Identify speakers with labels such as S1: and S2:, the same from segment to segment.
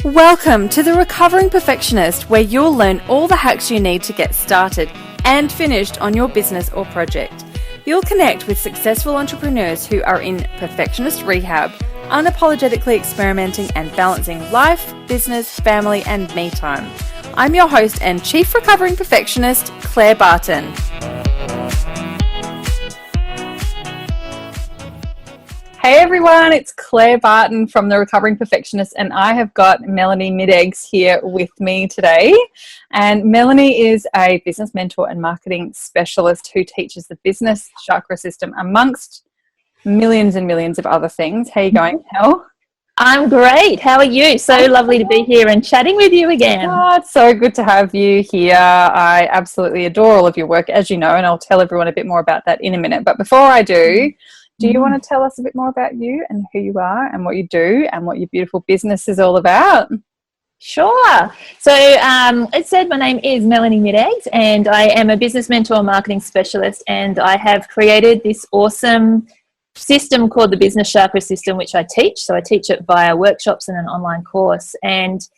S1: Welcome to The Recovering Perfectionist, where you'll learn all the hacks you need to get started and finished on your business or project. You'll connect with successful entrepreneurs who are in perfectionist rehab, unapologetically experimenting and balancing life, business, family, and me time. I'm your host and Chief Recovering Perfectionist, Claire Barton. Hey everyone, it's Claire Barton from The Recovering Perfectionist, and I have got Melanie Midegs here with me today. And Melanie is a business mentor and marketing specialist who teaches the business chakra system amongst millions and millions of other things. How are you going, Mel?
S2: I'm great. How are you? So lovely to be here and chatting with you again.
S1: Oh, it's so good to have you here. I absolutely adore all of your work, as you know, and I'll tell everyone a bit more about that in a minute. But before I do you want to tell us a bit more about you and who you are and what you do and what your beautiful business is all about?
S2: Sure. So it said my name is Melanie Midegs, and I am a business mentor and marketing specialist, and I have created this awesome system called the Business Chakra System, which I teach. So I teach it via workshops and an online course. And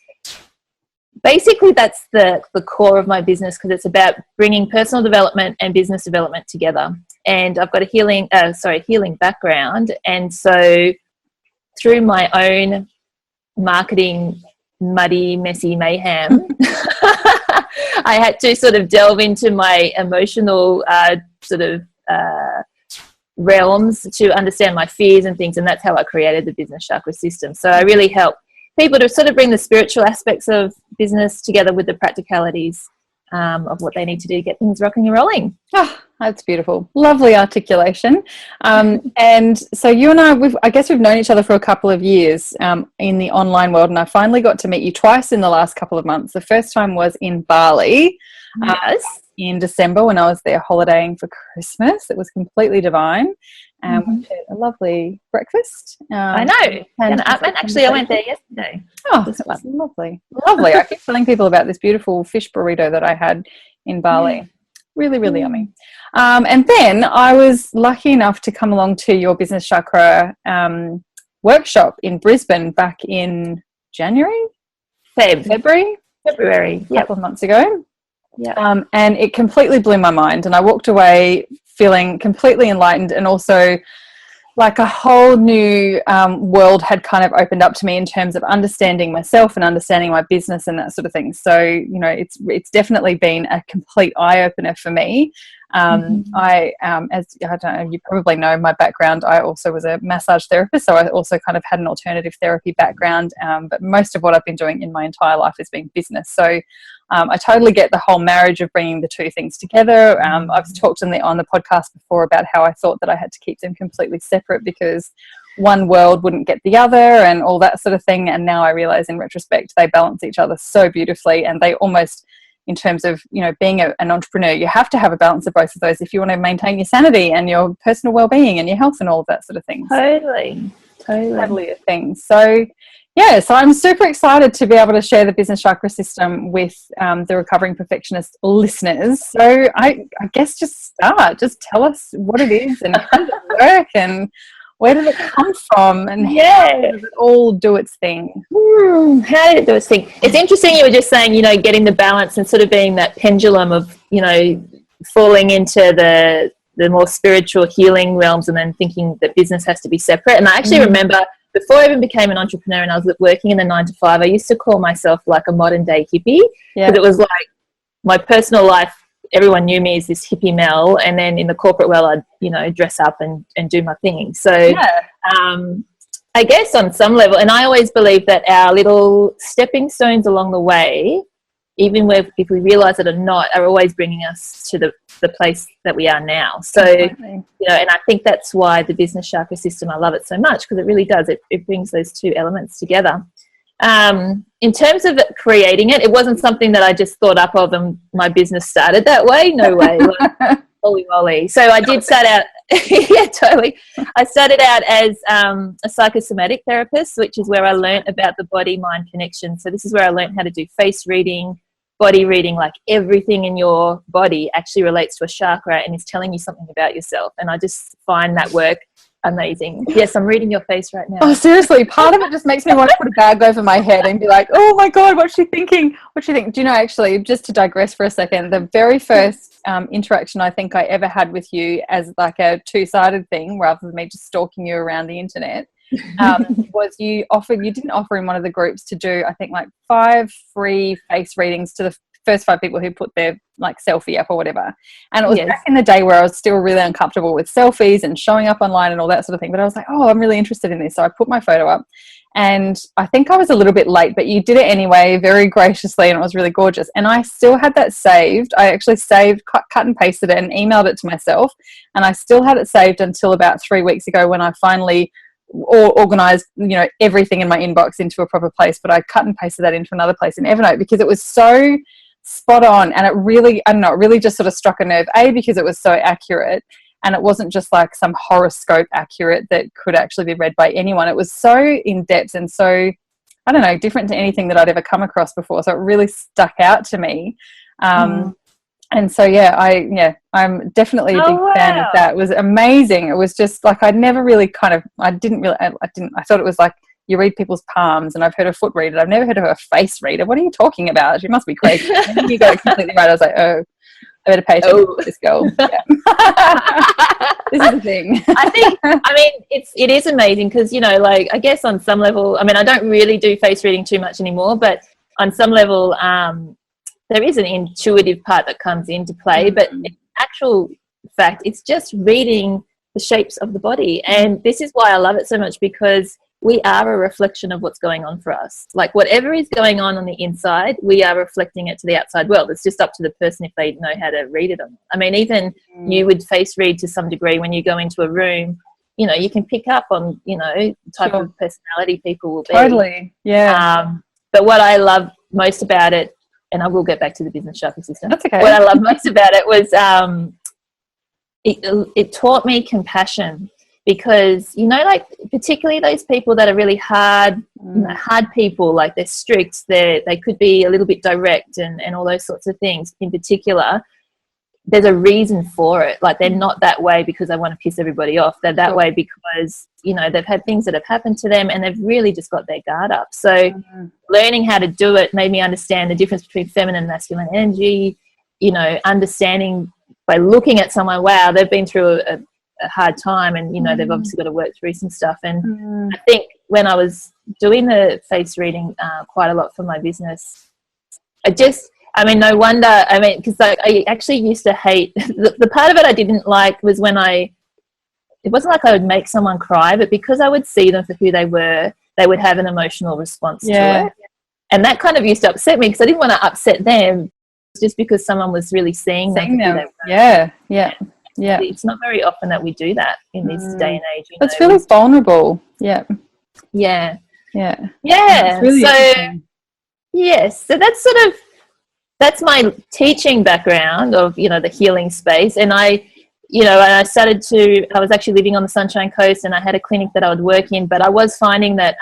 S2: basically that's the core of my business, because it's about bringing personal development and business development together. And I've got a healing background. And so through my own marketing muddy, messy mayhem, I had to sort of delve into my emotional realms to understand my fears and things. And that's how I created the Business Chakra System. So I really help people to sort of bring the spiritual aspects of business together with the practicalities of what they need to do to get things rocking and rolling.
S1: Oh, that's beautiful. Lovely articulation. And so you and I guess we've known each other for a couple of years in the online world, and I finally got to meet you twice in the last couple of months. The first time was in Bali.
S2: Yes.
S1: In December when I was there holidaying for Christmas. It was completely divine. We had a lovely breakfast.
S2: I know. And actually, I went there yesterday.
S1: Oh, that was lovely. Lovely. I keep telling people about this beautiful fish burrito that I had in Bali. Really, really yummy. And then I was lucky enough to come along to your Business Chakra workshop in Brisbane back in February. A couple of months ago.
S2: Yeah.
S1: And it completely blew my mind, and I walked away feeling completely enlightened, and also like a whole new world had kind of opened up to me in terms of understanding myself and understanding my business and that sort of thing. So, you know, it's definitely been a complete eye-opener for me. As I don't know, you probably know my background. I also was a massage therapist, so I also kind of had an alternative therapy background, but most of what I've been doing in my entire life has been business. So I totally get the whole marriage of bringing the two things together. I've talked on the podcast before about how I thought that I had to keep them completely separate because one world wouldn't get the other and all that sort of thing. And now I realize in retrospect, they balance each other so beautifully, and they almost, in terms of, you know, being an entrepreneur, you have to have a balance of both of those if you want to maintain your sanity and your personal well-being and your health and all of that sort of thing.
S2: Totally
S1: a thing. So yeah, so I'm super excited to be able to share the Business Chakra System with the Recovering Perfectionist listeners. So I guess just tell us what it is and how does it work and where did it come from, and how does it all do its thing?
S2: How did it do its thing? It's interesting you were just saying, you know, getting the balance and sort of being that pendulum of, you know, falling into the more spiritual healing realms and then thinking that business has to be separate. And I actually remember before I even became an entrepreneur and I was working in the 9 to 5, I used to call myself like a modern day hippie, because it was like my personal life, everyone knew me as this hippie Mel, and then in the corporate world I'd, you know, dress up and do my thing. So I guess on some level, and I always believe that our little stepping stones along the way, even if we realize it or not, are always bringing us to the place that we are now. So, you know, and I think that's why the Business Chakra System, I love it so much, because it really does. It brings those two elements together. In terms of creating it, it wasn't something that I just thought up of and my business started that way. No way. Like, holy moly. So I did start out, totally. I started out as a psychosomatic therapist, which is where I learned about the body-mind connection. So this is where I learned how to do face reading, body reading, like everything in your body actually relates to a chakra and is telling you something about yourself. And I just find that work amazing. Yes, I'm reading your face right now.
S1: Oh, seriously, part of it just makes me want to put a bag over my head and be like, oh my God, what's she thinking? What's she think? Do you know, actually, just to digress for a second, the very first interaction I think I ever had with you as like a two-sided thing, rather than me just stalking you around the internet, was you didn't offer in one of the groups to do, I think, like 5 free face readings to the first 5 people who put their like selfie up or whatever. And it was back in the day where I was still really uncomfortable with selfies and showing up online and all that sort of thing, but I was like, oh, I'm really interested in this. So I put my photo up, and I think I was a little bit late, but you did it anyway, very graciously, and it was really gorgeous. And I still had that saved. I actually saved, cut and pasted it and emailed it to myself, and I still had it saved until about 3 weeks ago, when I finally organized, you know, everything in my inbox into a proper place. But I cut and pasted that into another place in Evernote because it was so spot on, and it really, I don't know, it really just sort of struck a nerve, because it was so accurate, and it wasn't just like some horoscope accurate that could actually be read by anyone. It was so in depth and so, I don't know, different to anything that I'd ever come across before. So it really stuck out to me. And so I'm definitely a big fan of that. It was amazing. It was just like, I thought it was like, you read people's palms, and I've heard a foot reader. I've never heard of a face reader. What are you talking about? She must be crazy. And then you got it completely right. I was like, oh, I better pay attention to this girl. Yeah. This is the thing.
S2: It is amazing because, you know, like, I guess on some level, I mean, I don't really do face reading too much anymore, but on some level, there is an intuitive part that comes into play, but in actual fact, it's just reading the shapes of the body. And this is why I love it so much, because we are a reflection of what's going on for us. Like, whatever is going on the inside, we are reflecting it to the outside world. It's just up to the person if they know how to read it or not. I mean, even you would face read to some degree when you go into a room. You know, you can pick up on, you know, the type of personality people will be.
S1: Totally, yeah.
S2: But what I love most about it, and I will get back to the business chakra system.
S1: That's okay.
S2: What I love most about it was it taught me compassion. Because, you know, like, particularly those people that are really hard, you know, hard people, like they're strict, they could be a little bit direct and all those sorts of things. In particular, there's a reason for it. Like, they're not that way because they want to piss everybody off. They're that way because, you know, they've had things that have happened to them and they've really just got their guard up. So learning how to do it made me understand the difference between feminine and masculine energy, you know, understanding by looking at someone, wow, they've been through a hard time, and, you know, they've obviously got to work through some stuff. And I think when I was doing the face reading quite a lot for my business, no wonder, because I actually used to hate, the part of it I didn't like was when it wasn't like I would make someone cry, but because I would see them for who they were, they would have an emotional response to it. And that kind of used to upset me because I didn't want to upset them just because someone was really seeing them. Who they were. Yeah. It's not very often that we do that in this day and age.
S1: It's really vulnerable. Yeah.
S2: It's really so that's my teaching background of, you know, the healing space. And I was actually living on the Sunshine Coast, and I had a clinic that I would work in, but I was finding that,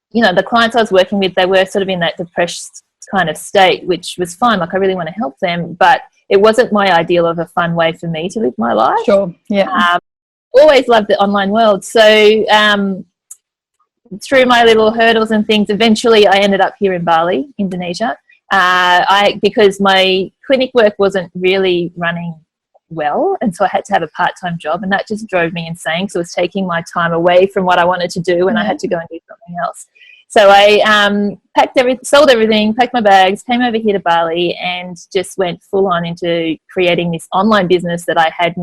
S2: you know, the clients I was working with, they were sort of in that depressed kind of state, which was fine. Like, I really want to help them, but it wasn't my ideal of a fun way for me to live my life.
S1: Sure, yeah.
S2: Always loved the online world. So through my little hurdles and things, eventually I ended up here in Bali, Indonesia, because my clinic work wasn't really running well, and so I had to have a part-time job, and that just drove me insane. So it was taking my time away from what I wanted to do, and I had to go and do something else. So I sold everything, packed my bags, came over here to Bali, and just went full on into creating this online business that I had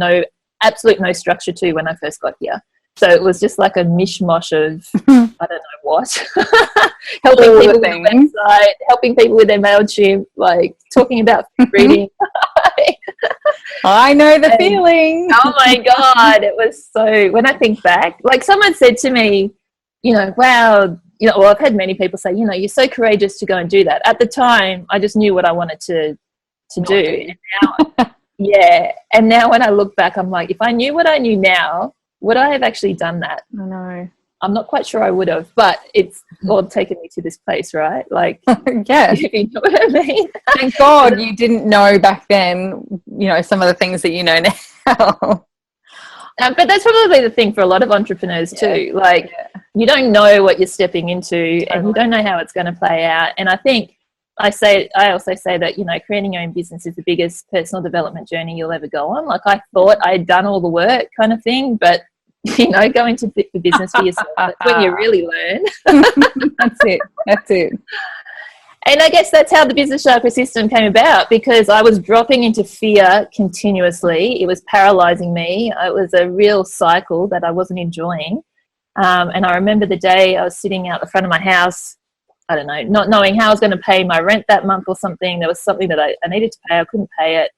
S2: absolute no structure to when I first got here. So it was just like a mishmash of I don't know what, helping people with their website, helping people with their MailChimp, like talking about reading.
S1: I know the feeling.
S2: Oh my God, it was so. When I think back, like, someone said to me, you know, wow. You know, well, I've had many people say, you know, you're so courageous to go and do that. At the time, I just knew what I wanted to do. And now, and now when I look back, I'm like, if I knew what I knew now, would I have actually done that?
S1: I know.
S2: I'm not quite sure I would have, but it's all taken me to this place, right? Like,
S1: yeah.
S2: If you know what I mean.
S1: Thank God you didn't know back then, you know, some of the things that you know now.
S2: But that's probably the thing for a lot of entrepreneurs too. Like, you don't know what you're stepping into, and you don't know how it's going to play out. And I think I also say that, you know, creating your own business is the biggest personal development journey you'll ever go on. Like, I thought I'd done all the work kind of thing, but, you know, going to the business for yourself, that's when you really learn.
S1: That's it.
S2: And I guess that's how the business chakra system came about, because I was dropping into fear continuously. It was paralyzing me. It was a real cycle that I wasn't enjoying. And I remember the day I was sitting out the front of my house, I don't know, not knowing how I was going to pay my rent that month or something. There was something that I needed to pay. I couldn't pay it.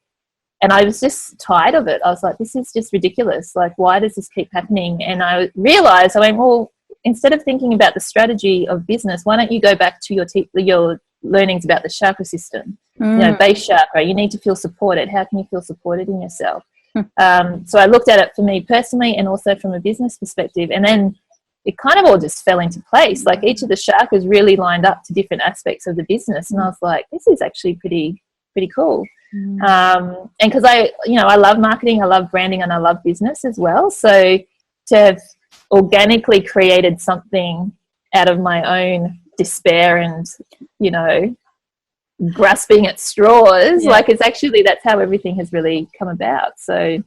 S2: And I was just tired of it. I was like, this is just ridiculous. Like, why does this keep happening? And I realized, I went, well, instead of thinking about the strategy of business, why don't you go back to your learnings about the chakra system? You know, base chakra, you need to feel supported. How can you feel supported in yourself? So I looked at it for me personally and also from a business perspective. And then it kind of all just fell into place. Like, each of the chakras really lined up to different aspects of the business. And I was like, this is actually pretty cool. And because I love marketing, I love branding, and I love business as well. So to have organically created something out of my own despair and, you know, grasping at straws, like, it's actually, that's how everything has really come about. So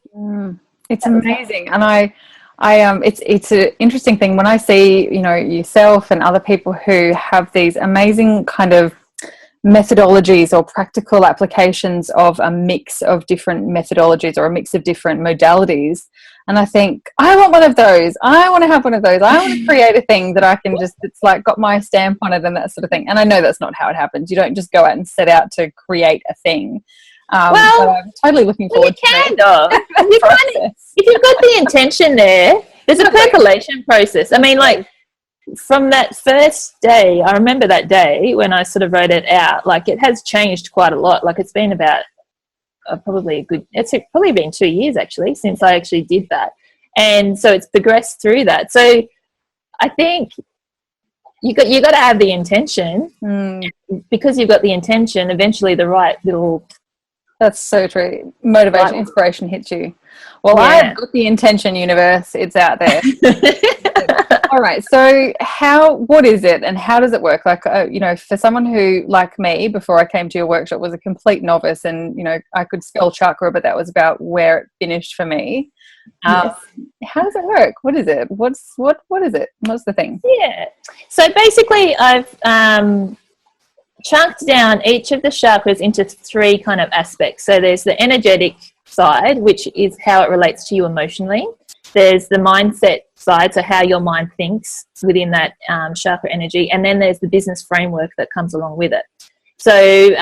S1: it's amazing. And it's an interesting thing when I see, you know, yourself and other people who have these amazing kind of methodologies or practical applications of a mix of different methodologies or a mix of different modalities. And I think, I want one of those. I want to have one of those. I want to create a thing that I can just, it's like got my stamp on it and that sort of thing. And I know that's not how it happens. You don't just go out and set out to create a thing. But I'm totally looking forward to it.
S2: If you've got the intention there, there's a percolation process. I mean, like, from that first day, I remember that day when I sort of wrote it out, like, it has changed quite a lot. Like, it's been about it's probably been 2 years actually since I actually did that. And so it's progressed through that. So I think you got to have the intention. Because you've got the intention, eventually the right little...
S1: That's so true. Motivation, inspiration hits you. Well, I've got the intention, universe. It's out there. All right. So what is it and how does it work? Like, you know, for someone who, like me, before I came to your workshop, was a complete novice and, you know, I could spell chakra, but that was about where it finished for me. How does it work? What is it? What is it? What's the thing?
S2: Yeah. So basically I've chunked down each of the chakras into 3 kind of aspects. So there's the energetic side, which is how it relates to you emotionally. There's the mindset side, so how your mind thinks within that chakra energy. And then there's the business framework that comes along with it. So,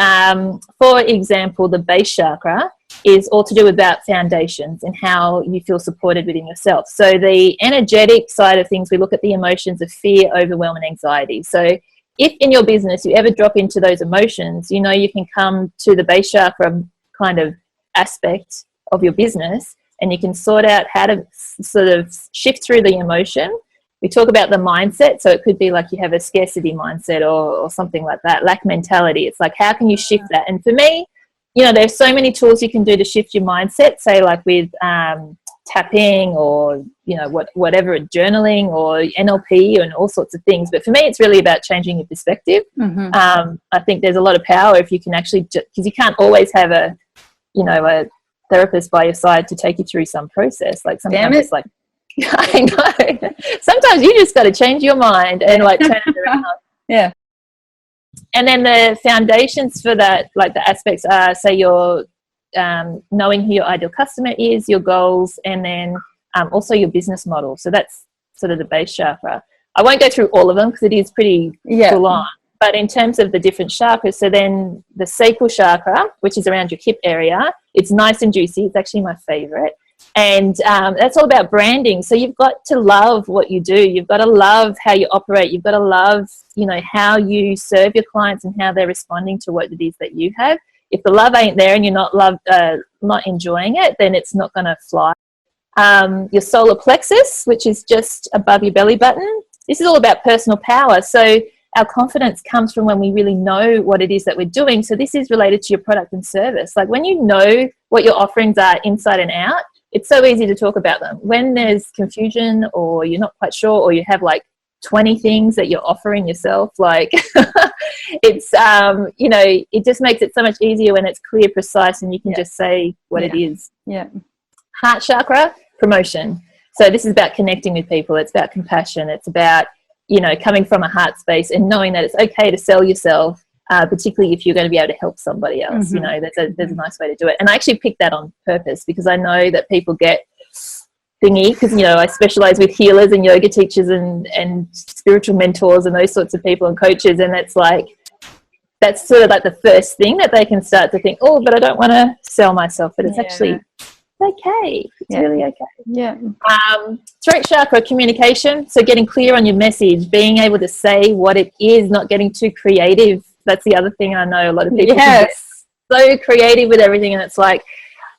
S2: for example, the base chakra is all to do about foundations and how you feel supported within yourself. So the energetic side of things, we look at the emotions of fear, overwhelm, and anxiety. So if in your business you ever drop into those emotions, you know, you can come to the base chakra kind of aspect of your business and you can sort out how to sort of shift through the emotion. We talk about the mindset. So it could be like you have a scarcity mindset or something like that, lack mentality. It's like, how can you shift that? And for me, you know, there's so many tools you can do to shift your mindset, say like with tapping or, you know, whatever, journaling or NLP and all sorts of things. But for me, it's really about changing your perspective. I think there's a lot of power if you can actually, because you can't always have a therapist by your side to take you through some process. Like sometimes it's like, I know. Sometimes you just got to change your mind and like turn it around.
S1: Yeah.
S2: And then the foundations for that, like the aspects are, say you're knowing who your ideal customer is, your goals, and then also your business model. So that's sort of the base chakra. I won't go through all of them because it is pretty full on. But in terms of the different chakras, so then the sacral chakra, which is around your hip area, it's nice and juicy. It's actually my favorite. And that's all about branding. So you've got to love what you do. You've got to love how you operate. You've got to love, you know, how you serve your clients and how they're responding to what it is that you have. If the love ain't there and you're not enjoying it, then it's not going to fly. Your solar plexus, which is just above your belly button. This is all about personal power. So our confidence comes from when we really know what it is that we're doing. So this is related to your product and service. Like when you know what your offerings are inside and out, it's so easy to talk about them. When there's confusion, or you're not quite sure, or you have like 20 things that you're offering yourself, like it's you know, it just makes it so much easier when it's clear, precise, and you can just say what it is. Heart chakra, promotion. So this is about connecting with people. It's about compassion. It's about, you know, coming from a heart space and knowing that it's okay to sell yourself, particularly if you're going to be able to help somebody else. You know, there's a nice way to do it. And I actually picked that on purpose because I know that people get thingy, because, you know, I specialize with healers and yoga teachers and spiritual mentors and those sorts of people and coaches, and it's like, that's sort of like the first thing that they can start to think, oh, but I don't want to sell myself. But it's actually okay. It's really okay. Throat chakra, communication. So getting clear on your message, being able to say what it is, not getting too creative. That's the other thing I know a lot of people can get so creative with everything, and it's like,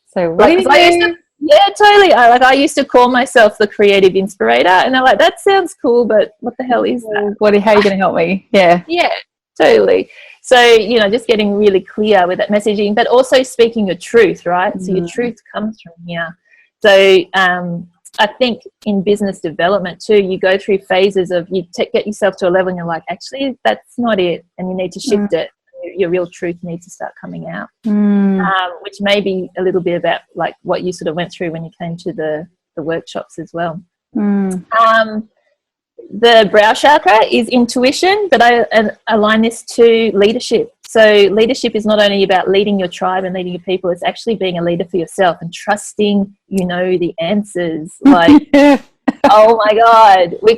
S1: so what do you do?
S2: Yeah, totally. I used to call myself the creative inspirator, and they're like, that sounds cool, but what the hell is that?
S1: How are you going to help me? Yeah,
S2: totally. So, you know, just getting really clear with that messaging, but also speaking your truth, right? So your truth comes from here. So I think in business development too, you go through phases of get yourself to a level and you're like, actually, that's not it, and you need to shift it. Your real truth needs to start coming out, which may be a little bit about like what you sort of went through when you came to the workshops as well. The brow chakra is intuition, but I align this to leadership. So leadership is not only about leading your tribe and leading your people, it's actually being a leader for yourself and trusting you know the answers. Like, oh my God, we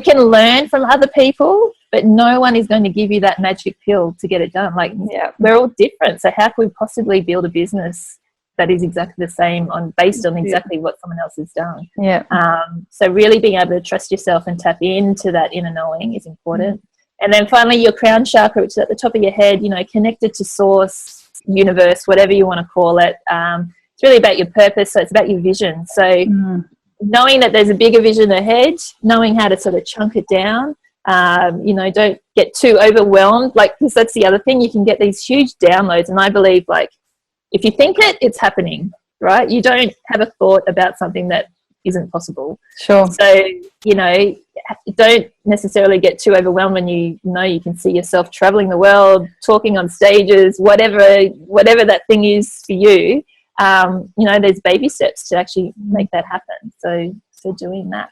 S2: can learn from other people, but no one is going to give you that magic pill to get it done. Like, we're all different. So how can we possibly build a business that is exactly the same based on exactly what someone else has done? So really being able to trust yourself and tap into that inner knowing is important. And then finally, your crown chakra, which is at the top of your head, you know, connected to source, universe, whatever you want to call it. It's really about your purpose. So it's about your vision. So knowing that there's a bigger vision ahead, knowing how to sort of chunk it down. You know, don't get too overwhelmed, like, because that's the other thing. You can get these huge downloads, and I believe, like, if you think it's happening, right? You don't have a thought about something that isn't possible. So, you know, don't necessarily get too overwhelmed when you know you can see yourself traveling the world, talking on stages, whatever that thing is for you. You know, there's baby steps to actually make that happen. So doing that.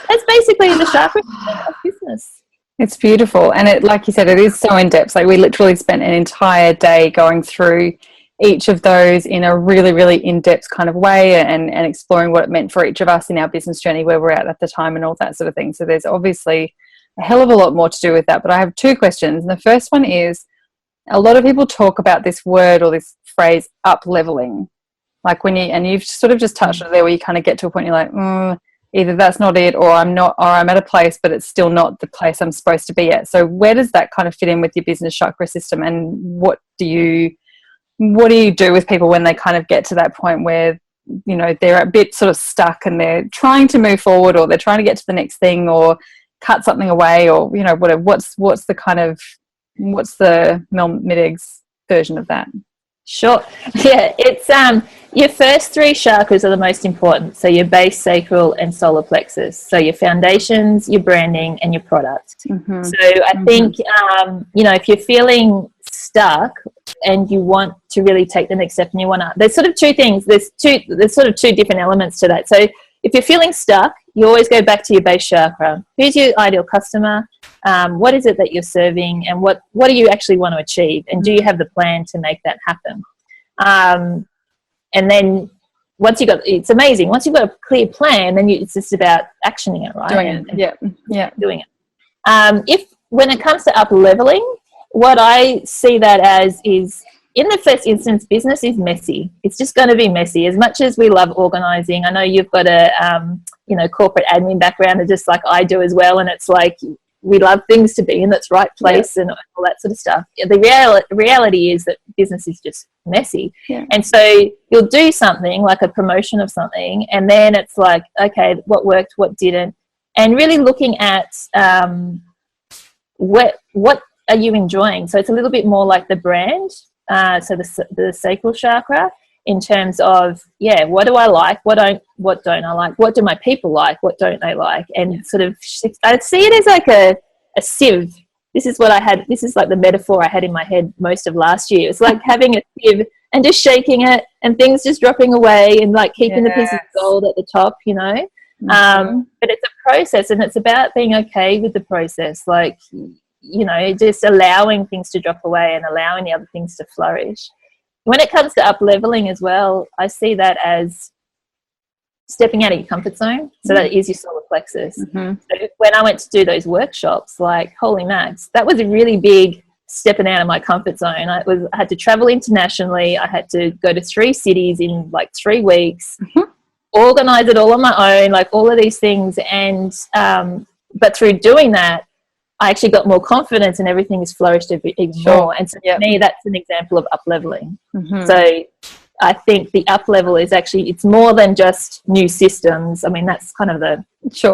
S2: That's basically the chakra of business.
S1: It's beautiful. And it, like you said, it is so in depth. Like, we literally spent an entire day going through each of those in a really, really in-depth kind of way, and exploring what it meant for each of us in our business journey, where we're at the time, and all that sort of thing. So there's obviously a hell of a lot more to do with that. But I have two questions. And the first one is, a lot of people talk about this word or this phrase, up-leveling. Like, you've sort of just touched on it there, where you kind of get to a point you're like, either that's not it, or I'm at a place, but it's still not the place I'm supposed to be at. So where does that kind of fit in with your business chakra system, and what do you do with people when they kind of get to that point where, you know, they're a bit sort of stuck and they're trying to move forward, or they're trying to get to the next thing, or cut something away, or, you know, whatever. What's the Midegs version of that?
S2: Sure. Yeah, it's your first three chakras are the most important. So your base, sacral, and solar plexus. So your foundations, your branding, and your product. So I think you know, if you're feeling stuck and you want to really take the next step, and you want to, there's sort of two things. There's sort of two different elements to that. So if you're feeling stuck, you always go back to your base chakra. Who's your ideal customer? What is it that you're serving, and what do you actually want to achieve, and do you have the plan to make that happen? And then once it's amazing. Once you've got a clear plan, then it's just about actioning it, right?
S1: Doing
S2: it. When it comes to up leveling, what I see that as is, in the first instance, business is messy. It's just going to be messy. As much as we love organizing, I know you've got a you know, corporate admin background, just like I do as well, and it's like, we love things to be in its right place and all that sort of stuff. The reality is that business is just messy. And so you'll do something like a promotion of something, and then it's like, okay, what worked, what didn't, and really looking at what are you enjoying. So it's a little bit more like the brand, so the sacral chakra, in terms of, what do I like? What don't I like? What do my people like? What don't they like? And sort of, I see it as like a sieve. This is what I had. This is like the metaphor I had in my head most of last year. It's like having a sieve and just shaking it and things just dropping away and like keeping the pieces of gold at the top, you know. But it's a process, and it's about being okay with the process. Like, you know, just allowing things to drop away and allowing the other things to flourish. When it comes to up leveling as well, I see that as stepping out of your comfort zone. So that is your solar plexus. So when I went to do those workshops, like, holy max, that was a really big stepping out of my comfort zone. I had to travel internationally. I had to go to 3 cities in like 3 weeks, organize it all on my own, like all of these things. And but through doing that, I actually got more confidence and everything has flourished even more. And so for me, that's an example of up leveling. So I think the up level is actually, it's more than just new systems. I mean, that's kind of the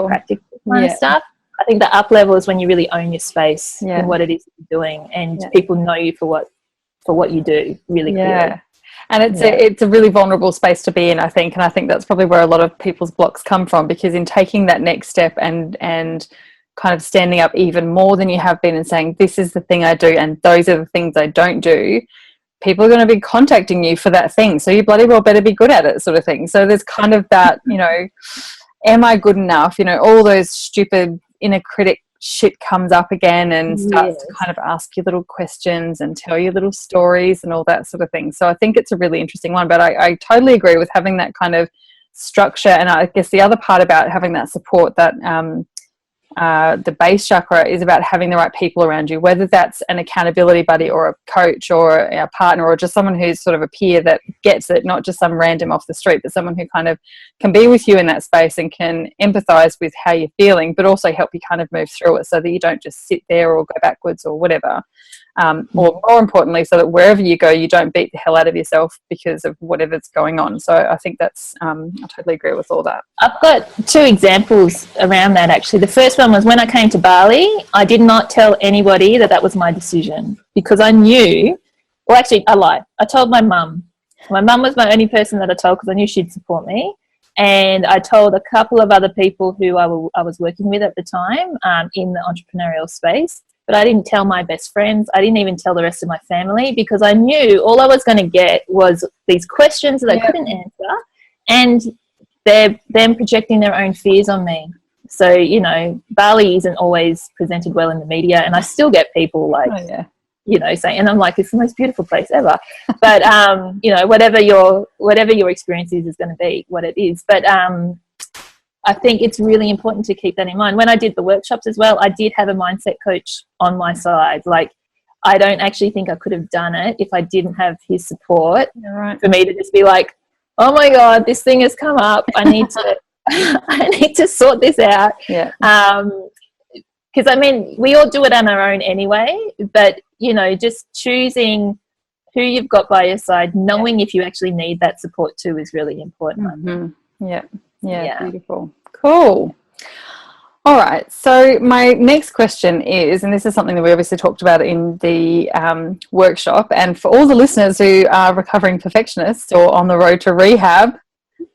S2: practical kind of stuff. I think the up level is when you really own your space and what it is you're doing, and people know you for what you do really clearly.
S1: And it's a really vulnerable space to be in, I think. And I think that's probably where a lot of people's blocks come from, because in taking that next step and kind of standing up even more than you have been and saying, this is the thing I do and those are the things I don't do, people are going to be contacting you for that thing. So you bloody well better be good at it, sort of thing. So there's kind of that, you know, am I good enough? You know, all those stupid inner critic shit comes up again and starts to kind of ask you little questions and tell you little stories and all that sort of thing. So I think it's a really interesting one, but I totally agree with having that kind of structure. And I guess the other part about having that support, that the base chakra, is about having the right people around you, whether that's an accountability buddy or a coach or a partner or just someone who's sort of a peer that gets it, not just some random off the street, but someone who kind of can be with you in that space and can empathize with how you're feeling, but also help you kind of move through it so that you don't just sit there or go backwards or whatever. Or more importantly, so that wherever you go, you don't beat the hell out of yourself because of whatever's going on. So I think that's, I totally agree with all that.
S2: I've got 2 examples around that, actually. The first one was when I came to Bali, I did not tell anybody that was my decision, because I knew, well, actually, I lied. I told my mum. My mum was my only person that I told, because I knew she'd support me. And I told a couple of other people who I was working with at the time in the entrepreneurial space. But I didn't tell my best friends. I didn't even tell the rest of my family, because I knew all I was going to get was these questions that I couldn't answer, and them projecting their own fears on me. So, you know, Bali isn't always presented well in the media, and I still get people like, you know, saying, and I'm like, it's the most beautiful place ever. But, you know, whatever your experience is going to be what it is. But I think it's really important to keep that in mind. When I did the workshops as well, I did have a mindset coach on my side. Like, I don't actually think I could have done it if I didn't have his support for me to just be like, oh my God, this thing has come up. I need to, I need to sort this out. Because I mean, we all do it on our own anyway, but you know, just choosing who you've got by your side, knowing if you actually need that support too, is really important.
S1: Yeah, beautiful. Cool. All right. So my next question is, and this is something that we obviously talked about in the workshop, and for all the listeners who are recovering perfectionists or on the road to rehab,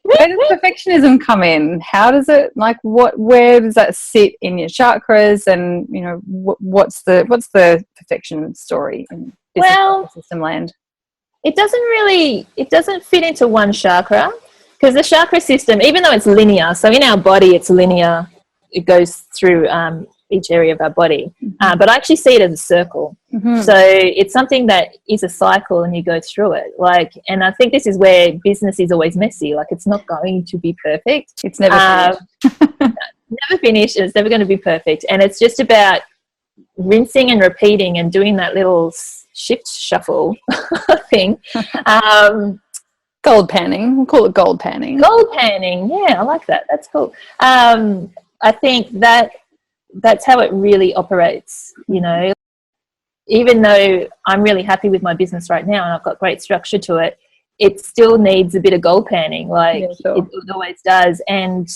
S1: where does perfectionism come in? How does it, like, where does that sit in your chakras? And, you know, what's the perfection story in business system land?
S2: It doesn't fit into one chakra. Because the chakra system, even though it's linear, so in our body it's linear, it goes through each area of our body. But I actually see it as a circle. So it's something that is a cycle and you go through it. Like, and I think this is where business is always messy. Like, it's not going to be perfect.
S1: It's never finished.
S2: Never finished, and it's never going to be perfect. And it's just about rinsing and repeating and doing that little shift shuffle thing.
S1: Gold panning. We'll call it gold panning.
S2: Gold panning. Yeah, I like that. That's cool. I think that's how it really operates, you know. Even though I'm really happy with my business right now and I've got great structure to it, it still needs a bit of gold panning, like it always does. And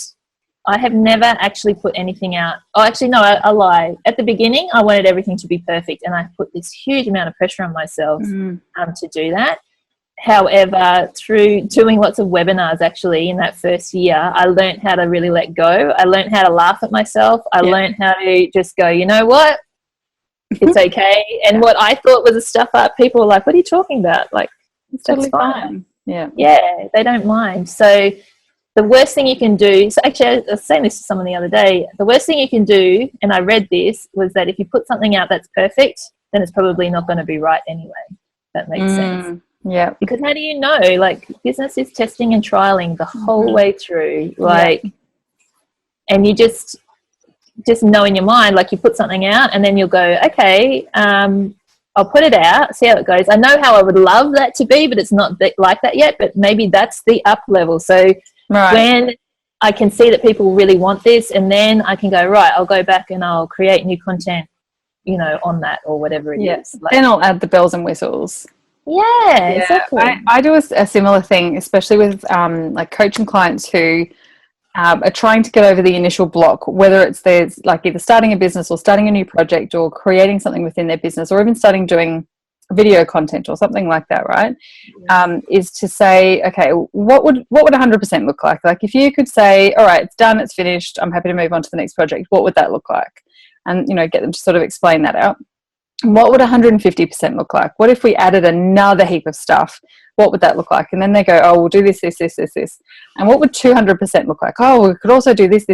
S2: I have never actually put anything out. Oh, actually, no, I lie. At the beginning, I wanted everything to be perfect, and I put this huge amount of pressure on myself to do that. However, through doing lots of webinars actually in that first year, I learned how to really let go. I learned how to laugh at myself. I learned how to just go, you know what? It's okay. And what I thought was a stuff up, people were like, what are you talking about? Like,
S1: It's totally fine. Yeah.
S2: Yeah, they don't mind. So the worst thing you can do, so actually I was saying this to someone the other day, the worst thing you can do, and I read this, was that if you put something out that's perfect, then it's probably not going to be right anyway. That makes sense.
S1: Yeah.
S2: Because how do you know? Like, business is testing and trialing the whole way through. Like, and you just know in your mind, like, you put something out and then you'll go, okay, I'll put it out, see how it goes. I know how I would love that to be, but it's not like that yet. But maybe that's the up level. So when I can see that people really want this, and then I can go, right, I'll go back and I'll create new content, you know, on that or whatever it is. Like,
S1: then I'll add the bells and whistles.
S2: Yeah, exactly.
S1: I do a similar thing, especially with like coaching clients who are trying to get over the initial block, whether it's there's like either starting a business or starting a new project or creating something within their business or even starting doing video content or something like that, right? Is to say, okay, what would 100% look like? Like, if you could say, all right, it's done, it's finished, I'm happy to move on to the next project, what would that look like? And, you know, get them to sort of explain that out. What would 150% look like? What if we added another heap of stuff? What would that look like? And then they go, oh, we'll do this. And what would 200% look like? Oh, we could also do this.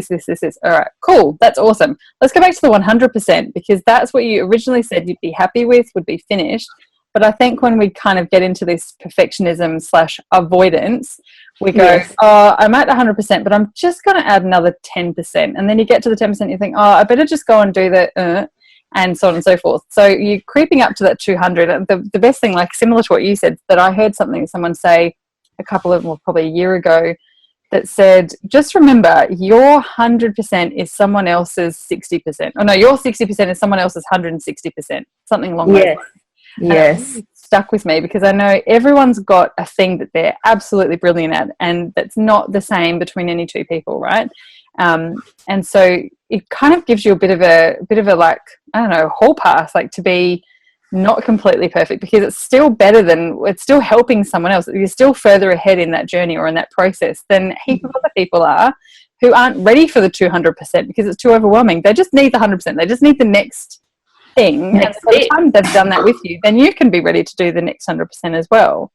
S1: All right, cool. That's awesome. Let's go back to the 100%, because that's what you originally said you'd be happy with, would be finished. But I think when we kind of get into this perfectionism / avoidance, we go, oh, I'm at 100%, but I'm just going to add another 10%. And then you get to the 10%, you think, oh, I better just go and do the and so on and so forth. So you're creeping up to that 200. And the best thing, like similar to what you said, that I heard someone say probably a year ago, that said, just remember, your 100% is someone else's 60%. Oh no, your 60% is someone else's 160%. Something along those lines.
S2: Yes.
S1: It stuck with me, because I know everyone's got a thing that they're absolutely brilliant at, and that's not the same between any two people, right? And so it kind of gives you a bit of a like, I don't know, hall pass, like, to be not completely perfect, because it's still it's still helping someone else. You're still further ahead in that journey or in that process than a heap of other people are, who aren't ready for the 200% because it's too overwhelming. They just need the 100%. They just need the next thing. And by the time they've done that with you, then you can be ready to do the next 100% as well.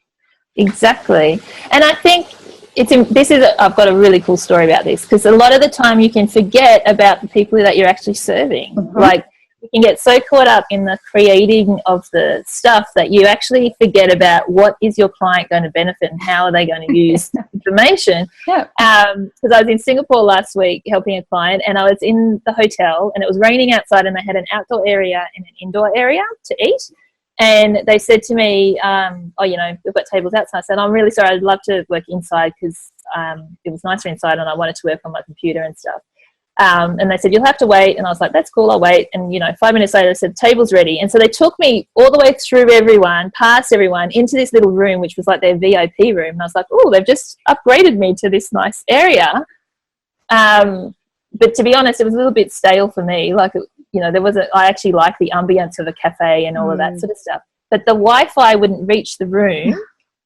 S2: Exactly. And I think I've got a really cool story about this, because a lot of the time you can forget about the people that you're actually serving. Like, you can get so caught up in the creating of the stuff that you actually forget about what is your client going to benefit and how are they going to use information. Because I was in Singapore last week helping a client, and I was in the hotel and it was raining outside, and they had an outdoor area and an indoor area to eat. And they said to me, oh, you know, we've got tables outside. I said, I'm really sorry, I'd love to work inside, because it was nicer inside and I wanted to work on my computer and stuff. And they said, you'll have to wait. And I was like, that's cool, I'll wait. And, you know, 5 minutes later, they said, table's ready. And so they took me all the way through everyone, past everyone, into this little room, which was like their VIP room. And I was like, oh, they've just upgraded me to this nice area. But to be honest, it was a little bit stale for me. Like, you know, I actually like the ambience of a cafe and all of that sort of stuff. But the Wi-Fi wouldn't reach the room.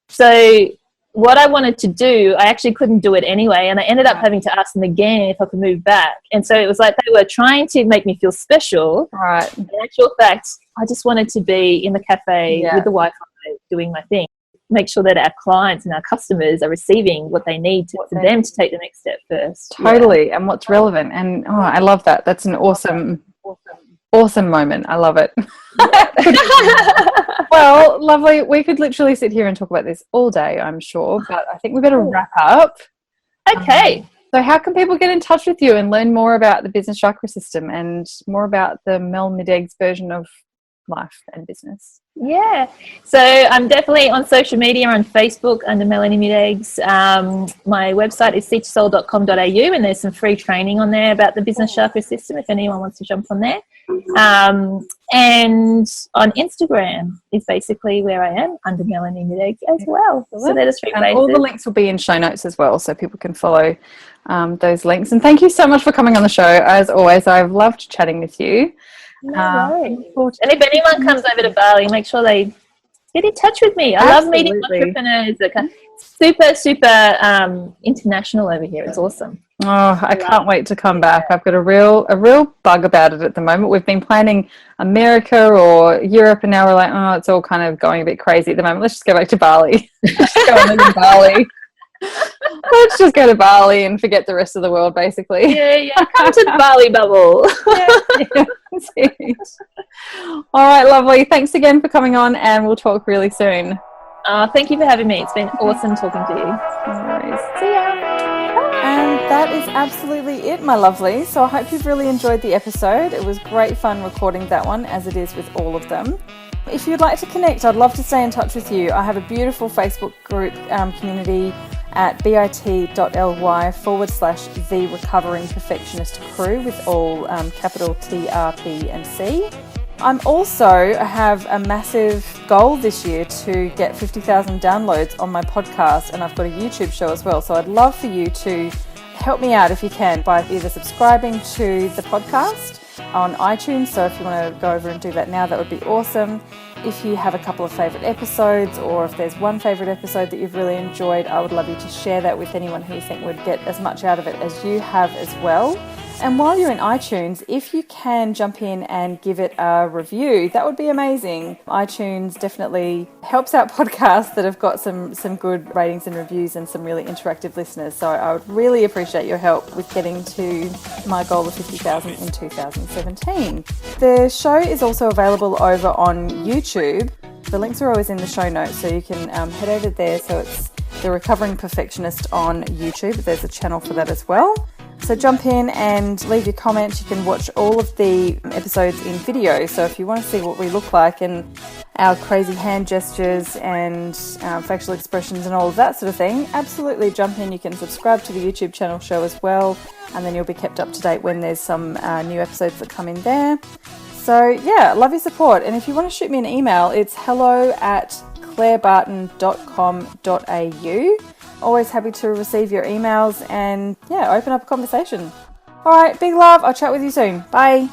S2: So what I wanted to do, I actually couldn't do it anyway. And I ended up having to ask them again if I could move back. And so it was like they were trying to make me feel special. Right. In actual fact, I just wanted to be in the cafe with the Wi-Fi doing my thing. Make sure that our clients and our customers are receiving what they need for them to take the next step first.
S1: Totally. And what's relevant. And I love that. That's an awesome moment. I love it. Well, lovely. We could literally sit here and talk about this all day, I'm sure, but I think we better wrap up.
S2: Okay.
S1: So how can people get in touch with you and learn more about the business chakra system and more about the Mel Midegs version of life and business?
S2: Yeah, so I'm definitely on social media, on Facebook under Melanie Midegs. My website is seekyoursoul.com.au, and there's some free training on there about the business chakra system if anyone wants to jump on there. And on Instagram is basically where I am, under Melanie Midegs as well. So they're the three places.
S1: All the links will be in show notes as well, so people can follow those links. And thank you so much for coming on the show. As always, I've loved chatting with you.
S2: No worries. And if anyone comes over to Bali, make sure they get in touch with me. I love meeting entrepreneurs. Super international over here. It's awesome.
S1: Oh, I can't wait to come back. I've got a real bug about it at the moment. We've been planning America or Europe, and now we're like, oh, it's all kind of going a bit crazy at the moment. Let's just go back to Bali. Let's just go and live in Bali. Let's just go to Bali and forget the rest of the world, basically.
S2: Yeah. Come to the Bali bubble.
S1: All right, lovely. Thanks again for coming on, and we'll talk really soon.
S2: Thank you for having me. It's been awesome talking to you.
S1: No worries.
S2: See ya.
S1: And that is absolutely it, my lovely. So I hope you've really enjoyed the episode. It was great fun recording that one, as it is with all of them. If you'd like to connect, I'd love to stay in touch with you. I have a beautiful Facebook group community at bit.ly/The Recovering Perfectionist Crew with all capital T, R, P and C. I have a massive goal this year to get 50,000 downloads on my podcast, and I've got a YouTube show as well. So I'd love for you to help me out if you can by either subscribing to the podcast on iTunes. So if you want to go over and do that now, that would be awesome. If you have a couple of favourite episodes, or if there's one favourite episode that you've really enjoyed, I would love you to share that with anyone who you think would get as much out of it as you have as well. And while you're in iTunes, if you can jump in and give it a review, that would be amazing. iTunes definitely helps out podcasts that have got some good ratings and reviews and some really interactive listeners. So I would really appreciate your help with getting to my goal of 50,000 in 2017. The show is also available over on YouTube. The links are always in the show notes, so you can head over there. So it's The Recovering Perfectionist on YouTube. There's a channel for that as well. So jump in and leave your comments. You can watch all of the episodes in video. So if you want to see what we look like and our crazy hand gestures and facial expressions and all of that sort of thing, absolutely jump in. You can subscribe to the YouTube channel show as well, and then you'll be kept up to date when there's some new episodes that come in there. So yeah, love your support. And if you want to shoot me an email, it's hello@clairebarton.com.au. Always happy to receive your emails and open up a conversation. All right, big love. I'll chat with you soon. Bye.